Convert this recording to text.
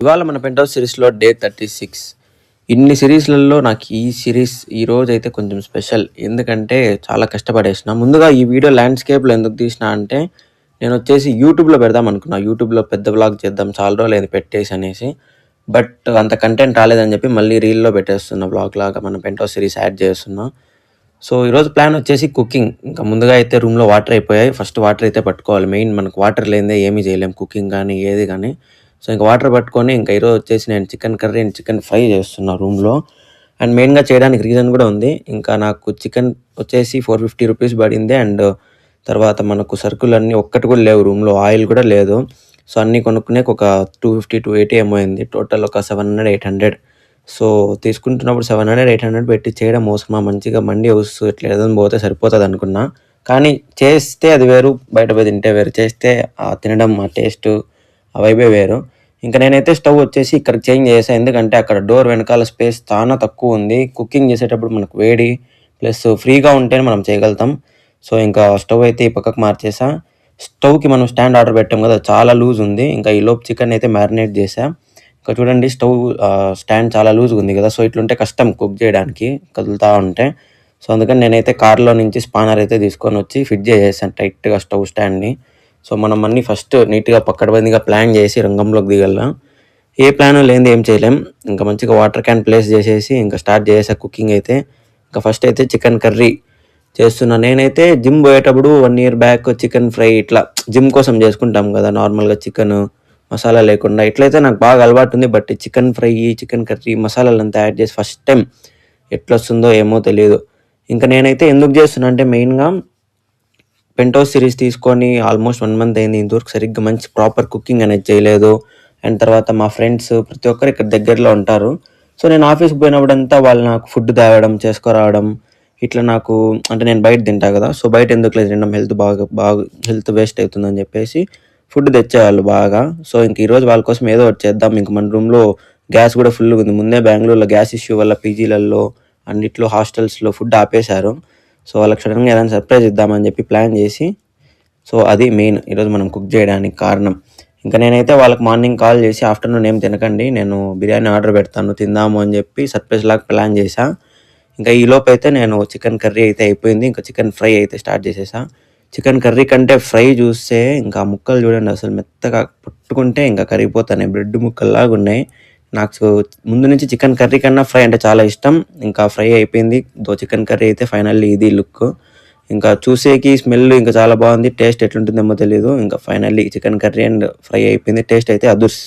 ఇవాళ మన pent house సిరీస్లో డే 36. ఇన్ని సిరీస్లలో నాకు ఈ సిరీస్ ఈ రోజు అయితే కొంచెం స్పెషల్. ఎందుకంటే చాలా కష్టపడేసిన. ముందుగా ఈ వీడియో ల్యాండ్స్కేప్లో ఎందుకు తీసిన అంటే నేను వచ్చేసి యూట్యూబ్లో పెడదాం అనుకున్నా. యూట్యూబ్లో పెద్ద వ్లాగ్ చేద్దాం, చాలా రోజులు అయింది పెట్టేసి అనేసి. బట్ అంత కంటెంట్ రాలేదని చెప్పి మళ్ళీ రీల్లో పెట్టేస్తున్నా, వ్లాగ్ లాగా మన పెంట్ హౌస్ సిరీస్ యాడ్ చేస్తున్నా. సో ఈరోజు ప్లాన్ వచ్చేసి కుకింగ్. ఇంకా ముందుగా అయితే రూమ్లో వాటర్ అయిపోయాయి. ఫస్ట్ వాటర్ అయితే పట్టుకోవాలి. మెయిన్ మనకు వాటర్ లేనిదే ఏమీ చేయలేం, కుకింగ్ కానీ ఏది కానీ. సో ఇంకా వాటర్ పట్టుకొని ఇంకా ఈరోజు వచ్చేసి నేను chicken curry and chicken fry చేస్తున్నా రూమ్లో. అండ్ మెయిన్గా చేయడానికి రీజన్ కూడా ఉంది. ఇంకా నాకు చికెన్ వచ్చేసి 450 రూపీస్ పడింది. అండ్ తర్వాత మనకు సరుకులన్నీ ఒక్కటి కూడా లేవు రూమ్లో, ఆయిల్ కూడా లేదు. సో అన్నీ కొనుక్కునే ఒక 250-280 ఏమో అయింది. టోటల్ ఒక 700-800. సో తీసుకుంటున్నప్పుడు 700-800 పెట్టి చేయడం అవసరమా? మంచిగా మండి హౌస్ ఇట్లా ఏదైనా పోతే సరిపోతుంది అనుకున్నా. కానీ చేస్తే అది వేరు, బయట పోయి తింటే వేరు. చేస్తే తినడం ఆ టేస్ట్ ఆ వైబే వేరు. ఇంకా నేనైతే స్టవ్ వచ్చేసి ఇక్కడ చేంజ్ చేసాను. ఎందుకంటే అక్కడ డోర్ వెనకాల స్పేస్ చాలా తక్కువ ఉంది. కుకింగ్ చేసేటప్పుడు మనకు వేడి ప్లస్ ఫ్రీగా ఉంటేనే మనం చేయగలుగుతాం. సో ఇంకా స్టవ్ అయితే ఈ పక్కకు మార్చేసా. స్టవ్కి మనం స్టాండ్ ఆర్డర్ పెట్టాం కదా, చాలా లూజ్ ఉంది. ఇంకా ఈ లోపు చికెన్ అయితే మ్యారినేట్ చేసా. ఇంకా చూడండి స్టవ్ స్టాండ్ చాలా లూజ్గా ఉంది కదా. సో ఇట్లుంటే కష్టం కుక్ చేయడానికి కదులుతూ ఉంటే. సో అందుకని నేనైతే కార్లో నుంచి స్పానర్ అయితే తీసుకొని వచ్చి ఫిట్ చేసేసాను టైట్గా స్టవ్ స్టాండ్ని. సో మనం అన్నీ ఫస్ట్ నీట్గా పక్కడబందిగా ప్లాన్ చేసి రంగంలోకి దిగల. ఏ ప్లాన్ లేనిది ఏం చేయలేం. ఇంకా మంచిగా వాటర్ క్యాన్ ప్లేస్ చేసేసి ఇంకా స్టార్ట్ చేసా కుకింగ్ అయితే. ఇంకా ఫస్ట్ అయితే చికెన్ కర్రీ చేస్తున్నా. నేనైతే జిమ్ పోయేటప్పుడు 1 year బ్యాక్ చికెన్ ఫ్రై ఇట్లా జిమ్ కోసం చేసుకుంటాం కదా నార్మల్గా, చికెన్ మసాలా లేకుండా. ఇట్లయితే నాకు బాగా అలవాటు ఉంది. But chicken fry, chicken curry మసాలాలంతా యాడ్ చేసి ఫస్ట్ టైం ఎట్లా వస్తుందో ఏమో తెలియదు. ఇంకా నేనైతే ఎందుకు చేస్తున్నా అంటే మెయిన్గా పెంట్ హౌస్ సిరీస్ తీసుకొని ఆల్మోస్ట్ 1 month అయింది. ఇంతవరకు సరిగ్గా మంచి ప్రాపర్ కుకింగ్ అనేది చేయలేదు. అండ్ తర్వాత మా ఫ్రెండ్స్ ప్రతి ఒక్కరు ఇక్కడ దగ్గరలో ఉంటారు. సో నేను ఆఫీస్కి పోయినప్పుడంతా వాళ్ళు నాకు ఫుడ్ తేవడం, చేసుకురావడం ఇట్లా నాకు అంటే నేను బయట తింటా కదా. సో బయట ఎందుకు లేదు తినడం, హెల్త్ వేస్ట్ అవుతుందని చెప్పేసి ఫుడ్ తెచ్చేవాళ్ళు బాగా. సో ఇంక ఈరోజు వాళ్ళ కోసం ఏదో ఒకటి చేద్దాం. ఇంక మన రూమ్లో గ్యాస్ కూడా ఫుల్గా ఉంది. ముందే బెంగళూరులో గ్యాస్ ఇష్యూ వల్ల పీజీలలో అన్నిట్లో హాస్టల్స్లో ఫుడ్ ఆపేశారు. సో వాళ్ళకి సడన్గా ఏదైనా సర్ప్రైజ్ ఇద్దామని చెప్పి ప్లాన్ చేసి, సో అది మెయిన్ ఈరోజు మనం కుక్ చేయడానికి కారణం. ఇంకా నేనైతే వాళ్ళకి మార్నింగ్ కాల్ చేసి ఆఫ్టర్నూన్ ఏం తినకండి, నేను బిర్యానీ ఆర్డర్ పెడతాను తిందాము అని చెప్పి సర్ప్రైజ్ లాగా ప్లాన్ చేశా. ఇంకా ఈ లోపు అయితే నేను చికెన్ కర్రీ అయితే అయిపోయింది. ఇంకా చికెన్ ఫ్రై అయితే స్టార్ట్ చేసేసా. చికెన్ కర్రీ కంటే ఫ్రై చూస్తే ఇంకా ముక్కలు చూడండి అసలు మెత్తగా పట్టుకుంటే ఇంకా కరిగిపోతాయి, బ్రెడ్ ముక్కల్లాగా ఉన్నాయి. నాకు ముందు నుంచి చికెన్ కర్రీ కన్నా ఫ్రై అంటే చాలా ఇష్టం. ఇంకా ఫ్రై అయిపోయింది. చికెన్ కర్రీ అయితే ఫైనల్లీ ఇది లుక్. ఇంకా చూసేకి స్మెల్ ఇంకా చాలా బాగుంది. టేస్ట్ ఎట్లుంటుందేమో తెలియదు. ఇంకా finally chicken curry and fry అయిపోయింది. టేస్ట్ అయితే అదుర్స్.